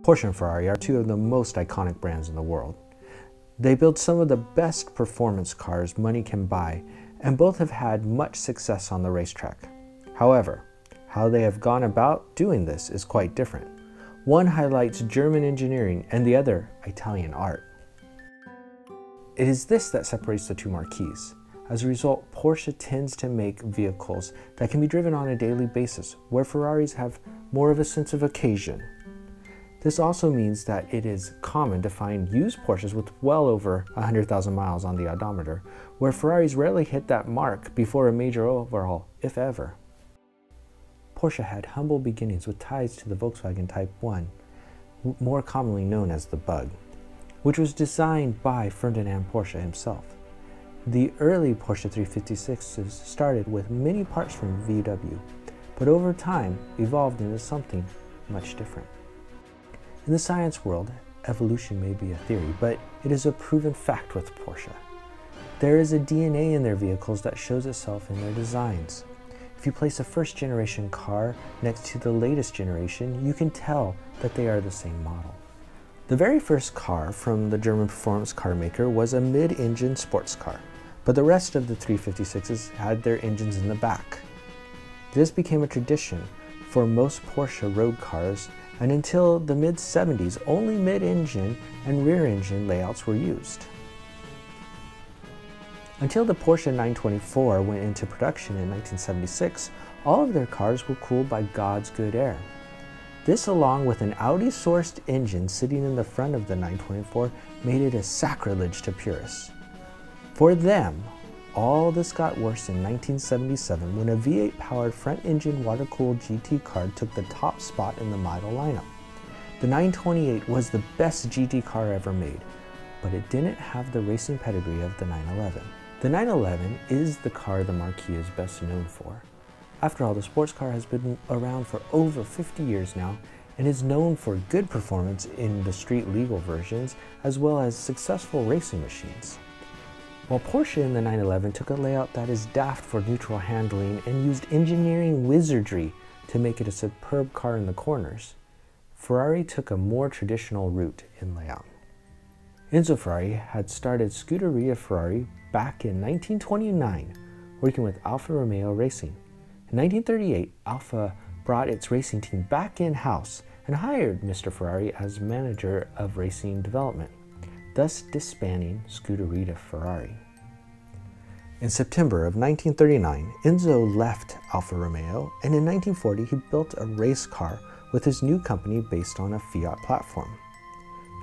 Porsche and Ferrari are two of the most iconic brands in the world. They build some of the best performance cars money can buy, and both have had much success on the racetrack. However, how they have gone about doing this is quite different. One highlights German engineering and the other Italian art. It is this that separates the two marquees. As a result, Porsche tends to make vehicles that can be driven on a daily basis, where Ferraris have more of a sense of occasion. This also means that it is common to find used Porsches with well over 100,000 miles on the odometer, where Ferraris rarely hit that mark before a major overhaul, if ever. Porsche had humble beginnings with ties to the Volkswagen Type 1, more commonly known as the Bug, which was designed by Ferdinand Porsche himself. The early Porsche 356s started with many parts from VW, but over time evolved into something much different. In the science world, evolution may be a theory, but it is a proven fact with Porsche. There is a DNA in their vehicles that shows itself in their designs. If you place a first-generation car next to the latest generation, you can tell that they are the same model. The very first car from the German performance car maker was a mid-engine sports car, but the rest of the 356s had their engines in the back. This became a tradition for most Porsche road cars, and until the mid-70s, only mid-engine and rear-engine layouts were used. Until the Porsche 924 went into production in 1976, all of their cars were cooled by God's good air. This, along with an Audi-sourced engine sitting in the front of the 924, made it a sacrilege to purists. For them, all this got worse in 1977 when a V8-powered front-engine water-cooled GT car took the top spot in the model lineup. The 928 was the best GT car ever made, but it didn't have the racing pedigree of the 911. The 911 is the car the Marquis is best known for. After all, the sports car has been around for over 50 years now and is known for good performance in the street legal versions as well as successful racing machines. While Porsche in the 911 took a layout that is daft for neutral handling and used engineering wizardry to make it a superb car in the corners, Ferrari took a more traditional route in layout. Enzo Ferrari had started Scuderia Ferrari back in 1929, working with Alfa Romeo Racing. In 1938, Alfa brought its racing team back in-house and hired Mr. Ferrari as manager of racing development, thus disbanding Scuderia Ferrari. In September of 1939, Enzo left Alfa Romeo, and in 1940 he built a race car with his new company based on a Fiat platform.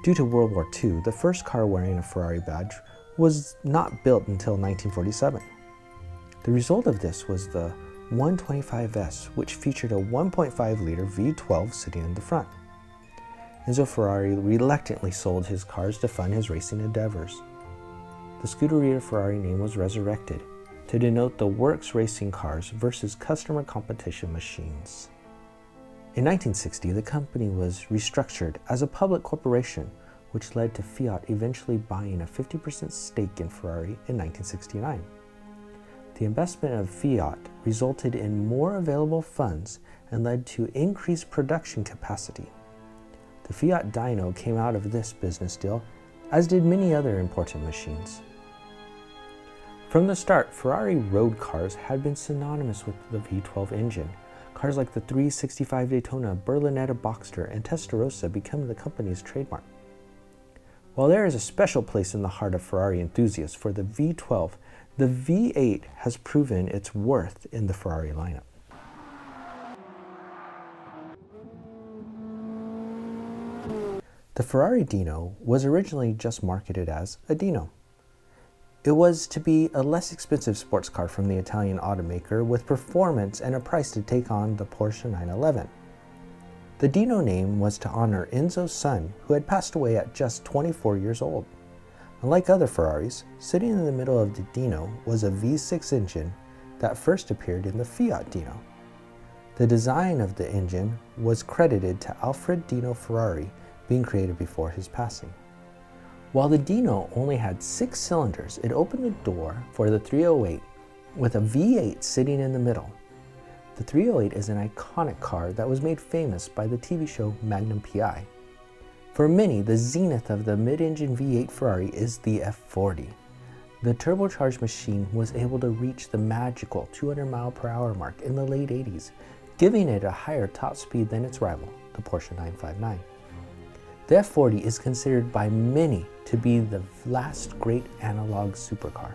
Due to World War II, the first car wearing a Ferrari badge was not built until 1947. The result of this was the 125S, which featured a 1.5-liter V12 sitting in the front. Enzo Ferrari reluctantly sold his cars to fund his racing endeavors. The Scuderia Ferrari name was resurrected to denote the works racing cars versus customer competition machines. In 1960, the company was restructured as a public corporation, which led to Fiat eventually buying a 50% stake in Ferrari in 1969. The investment of Fiat resulted in more available funds and led to increased production capacity. The Fiat Dino came out of this business deal, as did many other important machines. From the start, Ferrari road cars had been synonymous with the V12 engine. Cars like the 365 Daytona, Berlinetta Boxster, and Testarossa became the company's trademark. While there is a special place in the heart of Ferrari enthusiasts for the V12, the V8 has proven its worth in the Ferrari lineup. The Ferrari Dino was originally just marketed as a Dino. It was to be a less expensive sports car from the Italian automaker with performance and a price to take on the Porsche 911. The Dino name was to honor Enzo's son, who had passed away at just 24 years old. Unlike other Ferraris, sitting in the middle of the Dino was a V6 engine that first appeared in the Fiat Dino. The design of the engine was credited to Alfred Dino Ferrari, being created before his passing. While the Dino only had 6 cylinders, it opened the door for the 308 with a V8 sitting in the middle. The 308 is an iconic car that was made famous by the TV show Magnum P.I. For many, the zenith of the mid-engine V8 Ferrari is the F40. The turbocharged machine was able to reach the magical 200 mph mark in the late 80s, giving it a higher top speed than its rival, the Porsche 959. The F40 is considered by many to be the last great analog supercar.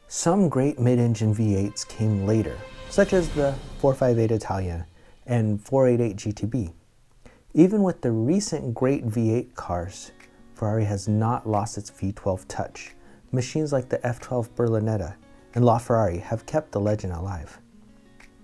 Some great mid-engine V8s came later, such as the 458 Italia and 488 GTB. Even with the recent great V8 cars, Ferrari has not lost its V12 touch. Machines like the F12 Berlinetta and LaFerrari have kept the legend alive.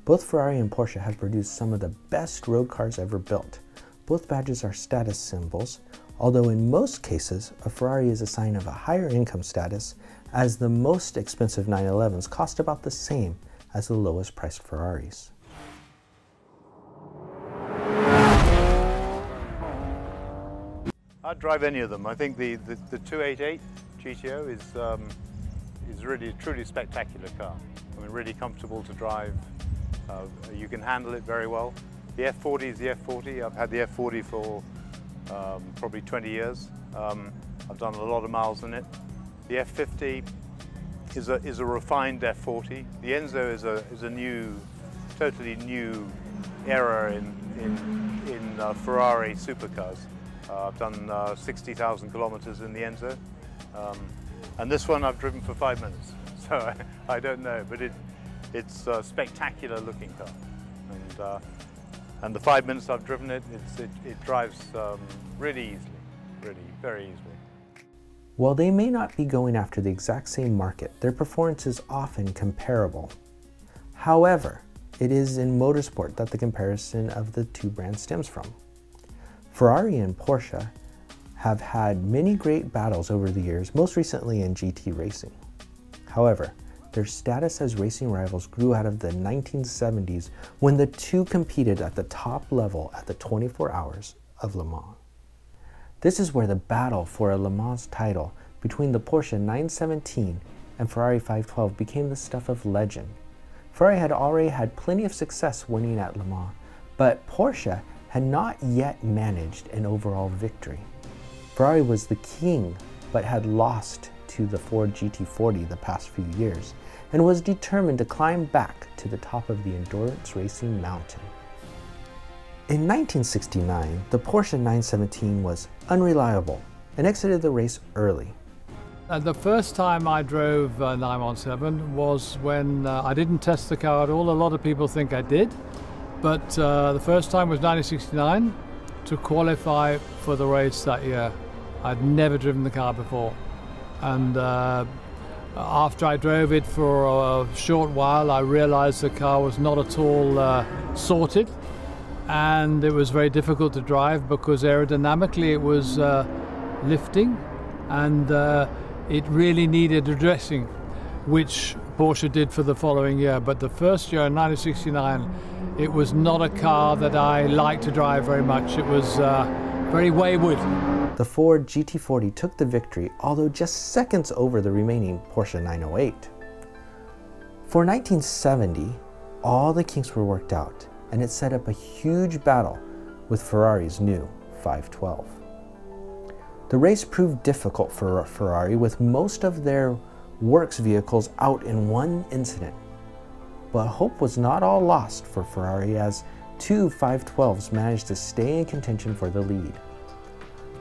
Both Ferrari and Porsche have produced some of the best road cars ever built. Both badges are status symbols, although in most cases, a Ferrari is a sign of a higher income status, as the most expensive 911s cost about the same as the lowest priced Ferraris. I'd drive any of them. I think the 288 GTO is really truly spectacular car. I mean, really comfortable to drive. You can handle it very well. The F40 is the F40. I've had the F40 for probably 20 years. I've done a lot of miles in it. The F50 is a refined F40. The Enzo is a new, totally new era in Ferrari supercars. I've done 60,000 kilometers in the Enzo, and this one I've driven for 5 minutes, so I don't know, but it's a spectacular looking car, and the 5 minutes I've driven it, it drives really easily, really very easily. While they may not be going after the exact same market, their performance is often comparable. However, it is in motorsport that the comparison of the two brands stems from. Ferrari and Porsche have had many great battles over the years, most recently in GT racing. However, their status as racing rivals grew out of the 1970s when the two competed at the top level at the 24 Hours of Le Mans. This is where the battle for a Le Mans title between the Porsche 917 and Ferrari 512 became the stuff of legend. Ferrari had already had plenty of success winning at Le Mans, but Porsche had not yet managed an overall victory. Ferrari was the king, but had lost to the Ford GT40 the past few years, and was determined to climb back to the top of the endurance racing mountain. In 1969, the Porsche 917 was unreliable and exited the race early. The first time I drove 917 was when I didn't test the car at all. A lot of people think I did. But the first time was 1969 to qualify for the race that year. I'd never driven the car before. And after I drove it for a short while, I realized the car was not at all sorted. And it was very difficult to drive because aerodynamically it was lifting and it really needed addressing, which Porsche did for the following year. But the first year in 1969, it was not a car that I liked to drive very much. It was very wayward. The Ford GT40 took the victory, although just seconds over the remaining Porsche 908. For 1970, all the kinks were worked out, and it set up a huge battle with Ferrari's new 512. The race proved difficult for Ferrari, with most of their works vehicles out in one incident. But hope was not all lost for Ferrari, as two 512s managed to stay in contention for the lead.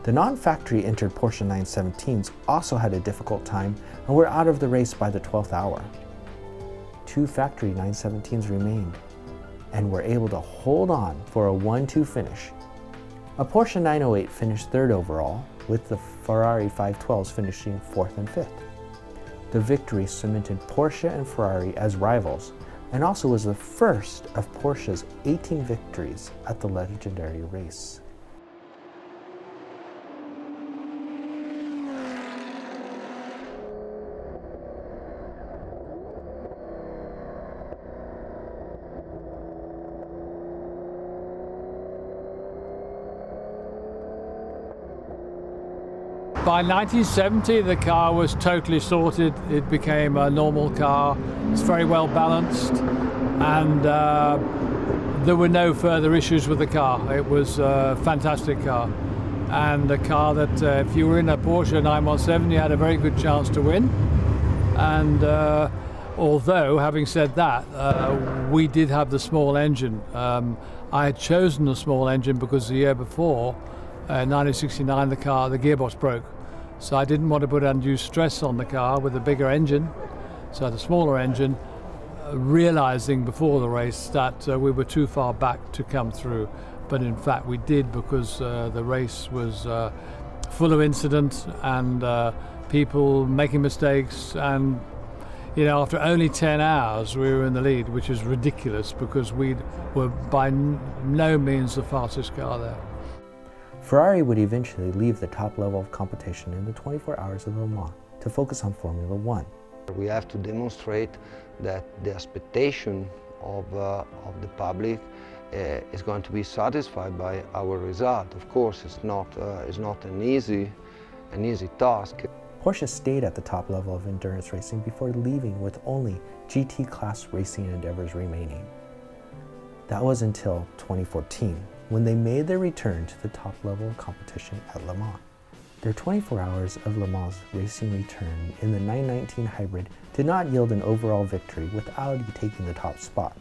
The non-factory entered Porsche 917s also had a difficult time and were out of the race by the 12th hour. Two factory 917s remained and were able to hold on for a 1-2 finish. A Porsche 908 finished third overall, with the Ferrari 512s finishing fourth and fifth. The victory cemented Porsche and Ferrari as rivals, and also was the first of Porsche's 18 victories at the legendary race. By 1970, the car was totally sorted. It became a normal car. It's very well balanced, and there were no further issues with the car. It was a fantastic car, and a car that if you were in a Porsche 917, you had a very good chance to win. And although, having said that, we did have the small engine. I had chosen the small engine because the year before, 1969, the gearbox broke. So I didn't want to put undue stress on the car with a bigger engine. So the smaller engine, realizing before the race that we were too far back to come through. But in fact we did, because the race was full of incidents and people making mistakes, and you know, after only 10 hours we were in the lead, which is ridiculous because we were by no means the fastest car there. Ferrari would eventually leave the top level of competition in the 24 hours of Le Mans to focus on Formula One. We have to demonstrate that the expectation of the public is going to be satisfied by our result. Of course, it's not an easy task. Porsche stayed at the top level of endurance racing before leaving with only GT class racing endeavors remaining. That was until 2014, when they made their return to the top level of competition at Le Mans. Their 24 hours of Le Mans racing return in the 919 hybrid did not yield an overall victory, with Audi taking the top spot.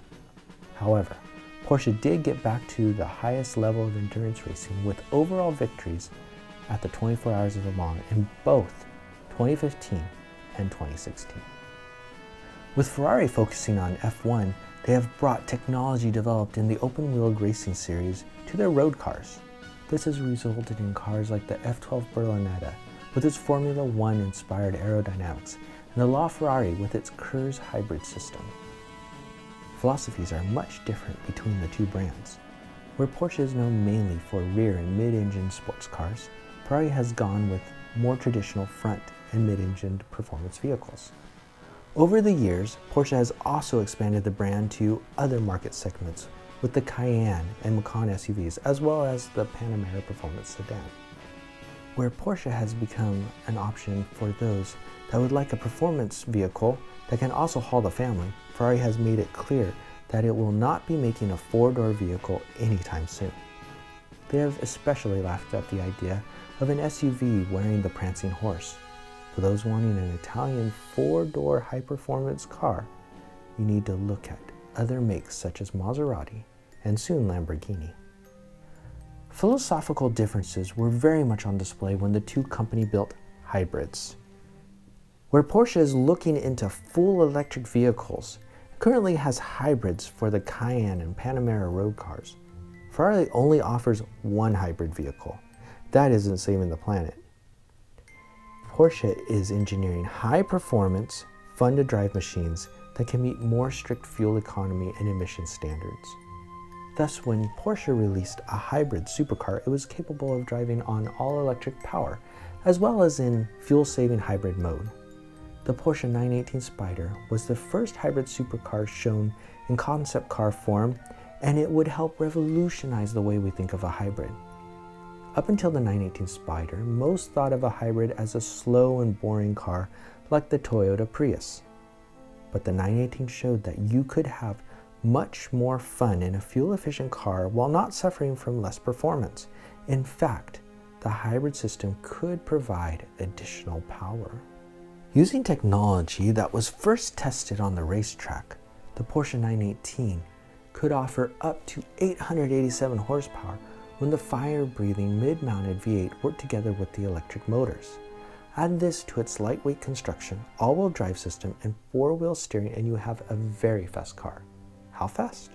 However, Porsche did get back to the highest level of endurance racing with overall victories at the 24 hours of Le Mans in both 2015 and 2016. With Ferrari focusing on F1, they have brought technology developed in the open-wheeled racing series to their road cars. This has resulted in cars like the F12 Berlinetta with its Formula One inspired aerodynamics, and the LaFerrari with its KERS hybrid system. Philosophies are much different between the two brands. Where Porsche is known mainly for rear and mid-engine sports cars, Ferrari has gone with more traditional front and mid-engined performance vehicles. Over the years, Porsche has also expanded the brand to other market segments with the Cayenne and Macan SUVs, as well as the Panamera performance sedan. Where Porsche has become an option for those that would like a performance vehicle that can also haul the family, Ferrari has made it clear that it will not be making a four-door vehicle anytime soon. They have especially laughed at the idea of an SUV wearing the prancing horse. For those wanting an Italian four-door high-performance car, you need to look at other makes such as Maserati and soon Lamborghini. Philosophical differences were very much on display when the two company-built hybrids. Where Porsche is looking into full electric vehicles, it currently has hybrids for the Cayenne and Panamera road cars. Ferrari only offers one hybrid vehicle. That isn't saving the planet. Porsche is engineering high-performance, fun-to-drive machines that can meet more strict fuel economy and emission standards. Thus, when Porsche released a hybrid supercar, it was capable of driving on all-electric power, as well as in fuel-saving hybrid mode. The Porsche 918 Spider was the first hybrid supercar shown in concept car form, and it would help revolutionize the way we think of a hybrid. Up until the 918 Spider, most thought of a hybrid as a slow and boring car like the Toyota Prius. But the 918 showed that you could have much more fun in a fuel-efficient car while not suffering from less performance. In fact, the hybrid system could provide additional power. Using technology that was first tested on the racetrack, the Porsche 918 could offer up to 887 horsepower when the fire-breathing mid-mounted V8 worked together with the electric motors. Add this to its lightweight construction, all-wheel drive system, and four-wheel steering, and you have a very fast car. How fast?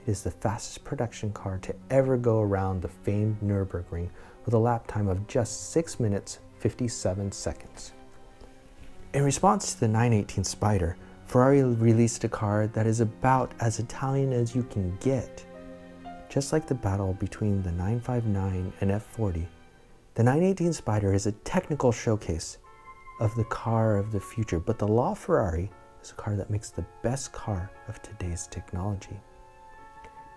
It is the fastest production car to ever go around the famed Nürburgring with a lap time of just 6 minutes, 57 seconds. In response to the 918 Spider, Ferrari released a car that is about as Italian as you can get. Just like the battle between the 959 and F40, the 918 Spider is a technical showcase of the car of the future, but the LaFerrari is a car that makes the best car of today's technology.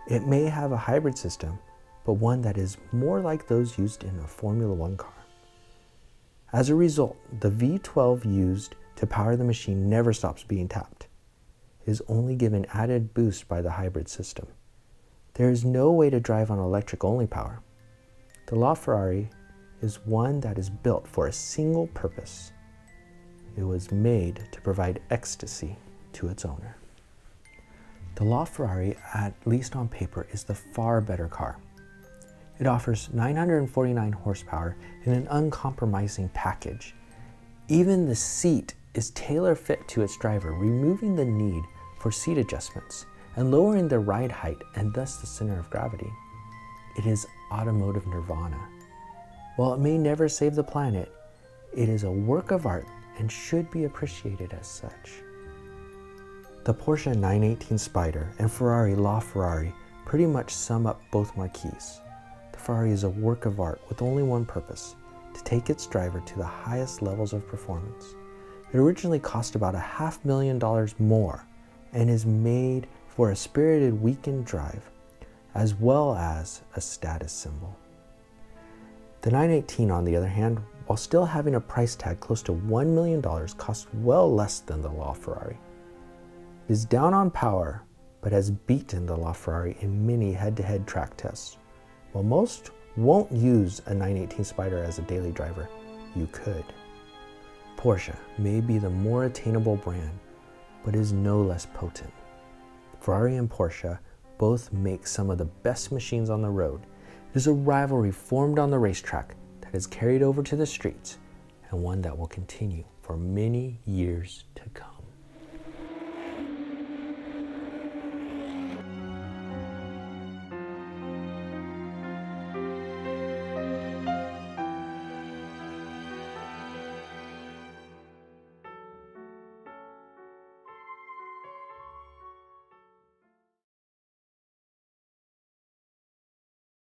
It may have a hybrid system, but one that is more like those used in a Formula One car. As a result, the V12 used to power the machine never stops being tapped. is only given added boost by the hybrid system. There is no way to drive on electric-only power. The LaFerrari is one that is built for a single purpose. It was made to provide ecstasy to its owner. The LaFerrari, at least on paper, is the far better car. It offers 949 horsepower in an uncompromising package. Even the seat is tailor-fit to its driver, removing the need for seat adjustments and lowering the ride height and thus the center of gravity. It is automotive nirvana. While it may never save the planet, it is a work of art and should be appreciated as such. The Porsche 918 Spider and Ferrari LaFerrari pretty much sum up both marquees. The Ferrari is a work of art with only one purpose: to take its driver to the highest levels of performance. It originally cost about $500,000 more and is made for a spirited weekend drive, as well as a status symbol. The 918, on the other hand, while still having a price tag close to $1 million, costs well less than the LaFerrari. It is down on power, but has beaten the LaFerrari in many head-to-head track tests. While most won't use a 918 Spider as a daily driver, you could. Porsche may be the more attainable brand, but is no less potent. Ferrari and Porsche both make some of the best machines on the road. It is a rivalry formed on the racetrack that is carried over to the streets, and one that will continue for many years to come.